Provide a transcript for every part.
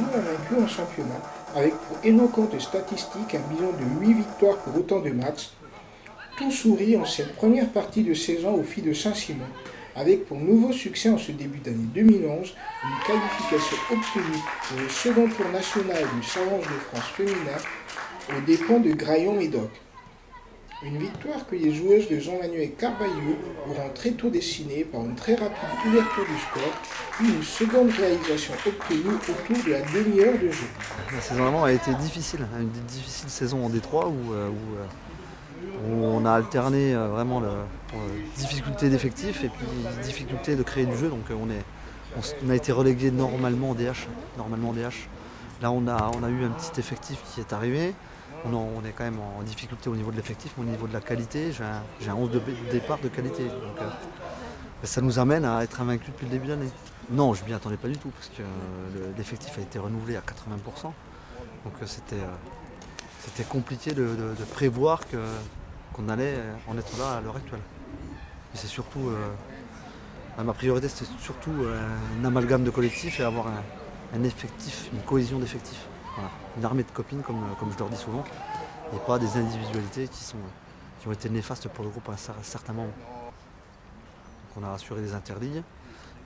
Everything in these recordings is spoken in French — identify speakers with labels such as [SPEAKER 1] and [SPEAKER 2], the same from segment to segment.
[SPEAKER 1] toujours invaincu en championnat, avec pour éloquente statistique un bilan de 8 victoires pour autant de matchs. Tout sourit en cette première partie de saison au Filles de Saint-Simon, avec pour nouveau succès en ce début d'année 2011, une qualification obtenue pour le second tour national du Challenge de France féminin aux dépens de Graillon-Médoc. Une victoire que les joueuses de Jean-Manuel Carvalho auront très tôt dessinée par une très rapide ouverture du score, puis une seconde réalisation obtenue autour de la demi-heure de jeu.
[SPEAKER 2] La saison vraiment a été difficile, une difficile saison en Détroit où on a alterné vraiment la difficulté d'effectif et puis difficulté de créer du jeu. Donc on a été relégué normalement en DH. Là on a eu un petit effectif qui est arrivé. On est quand même en difficulté au niveau de l'effectif, mais au niveau de la qualité, j'ai un 11 de départ de qualité. Donc, ça nous amène à être invaincus depuis le début de l'année. Non, je ne m'y attendais pas du tout, parce que l'effectif a été renouvelé à 80%. Donc c'était compliqué de prévoir qu'on allait en être là à l'heure actuelle. Mais c'est surtout, ma priorité, c'était surtout un amalgame de collectif et avoir un effectif, une cohésion d'effectifs. Voilà. Une armée de copines, comme je leur dis souvent, et pas des individualités qui ont été néfastes pour le groupe à un certain moment. Donc on a rassuré les interligues.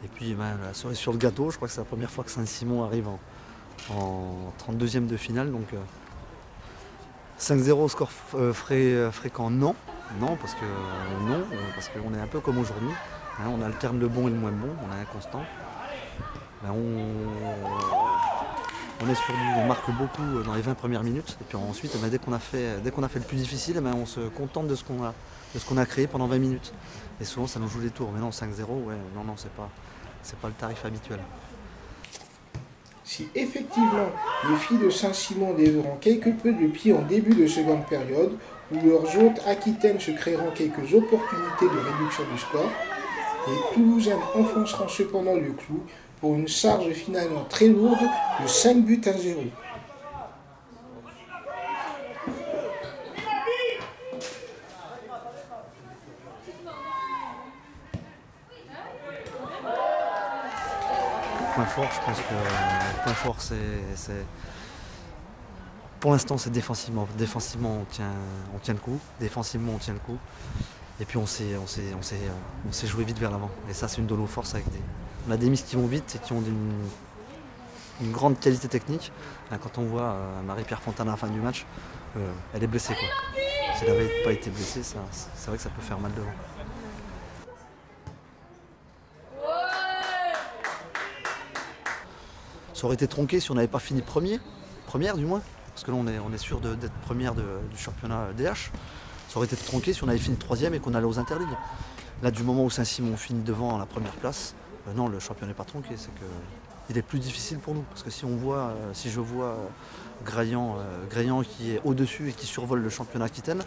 [SPEAKER 2] Et puis la cerise sur le gâteau, je crois que c'est la première fois que Saint-Simon arrive en 32e de finale. Donc 5-0 score fréquent, non. Non, parce qu'on est un peu comme aujourd'hui. Hein, on alterne le bon et le moins bon, on a un constant. Ben, on marque beaucoup dans les 20 premières minutes. Et puis ensuite, dès qu'on a fait le plus difficile, on se contente de ce qu'on a créé pendant 20 minutes. Et souvent, ça nous joue les tours. Mais non, 5-0, ouais, non, c'est pas le tarif habituel.
[SPEAKER 1] Si effectivement les Filles de Saint-Simon déverront quelque peu de pied en début de seconde période, où leurs hôtes aquitaines se créeront quelques opportunités de réduction du score, les Toulousaines enfonceront cependant le clou pour une charge finalement très lourde de 5 buts à 0.
[SPEAKER 2] Point fort, je pense que le point fort, c'est pour l'instant, c'est défensivement. Défensivement, on tient le coup. Défensivement, on tient le coup. Et puis on sait jouer vite vers l'avant. Et ça, c'est une de nos forces. On a des miss qui vont vite et qui ont une grande qualité technique. Quand on voit Marie-Pierre Fontana à la fin du match, elle est blessée, quoi. Si elle n'avait pas été blessée, c'est vrai que ça peut faire mal devant. Ça aurait été tronqué si on n'avait pas fini première du moins, parce que là on est sûr d'être première du championnat DH. Ça aurait été tronqué si on avait fini 3e et qu'on allait aux interligues. Là, du moment où Saint-Simon finit devant la première place, non, le championnat n'est pas tronqué, c'est qu'il est plus difficile pour nous. Parce que si je vois Graillon qui est au-dessus et qui survole le championnat Aquitaine,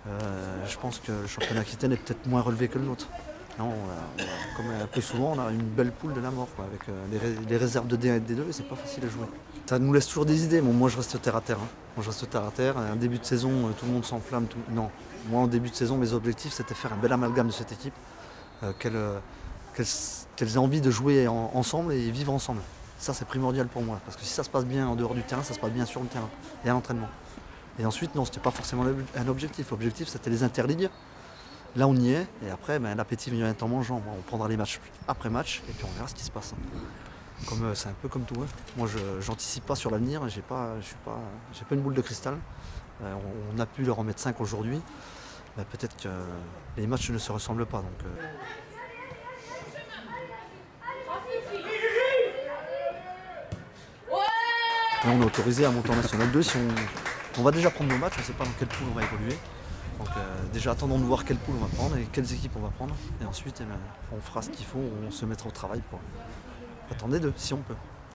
[SPEAKER 2] je pense que le championnat Aquitaine est peut-être moins relevé que le nôtre. Non, comme un peu souvent, on a une belle poule de la mort, quoi, avec les réserves de D1 et de D2, et c'est pas facile à jouer. Ça nous laisse toujours des idées. Bon, moi, je reste terre à terre. Moi, je reste terre à terre. Un début de saison, tout le monde s'enflamme. Non. Moi, en début de saison, mes objectifs, c'était faire un bel amalgame de cette équipe, qu'elles aient envie de jouer ensemble et vivre ensemble. Ça, c'est primordial pour moi. Parce que si ça se passe bien en dehors du terrain, ça se passe bien sur le terrain et à l'entraînement. Et ensuite, non, c'était pas forcément un objectif. L'objectif, c'était les interligues. Là, on y est, et après, l'appétit vient en mangeant. On prendra les matchs après match, et puis on verra ce qui se passe. C'est un peu comme tout. Hein. Moi, je n'anticipe pas sur l'avenir, j'ai pas une boule de cristal. On a pu leur en mettre 5 aujourd'hui. Peut-être que les matchs ne se ressemblent pas. Donc, Là, on est autorisé à monter en National 2. Si on va déjà prendre nos matchs, on ne sait pas dans quelle poule on va évoluer. Donc déjà attendons de voir quelle poule on va prendre et quelles équipes on va prendre. Et ensuite on fera ce qu'il faut, on se mettra au travail pour attendre les deux, si on peut.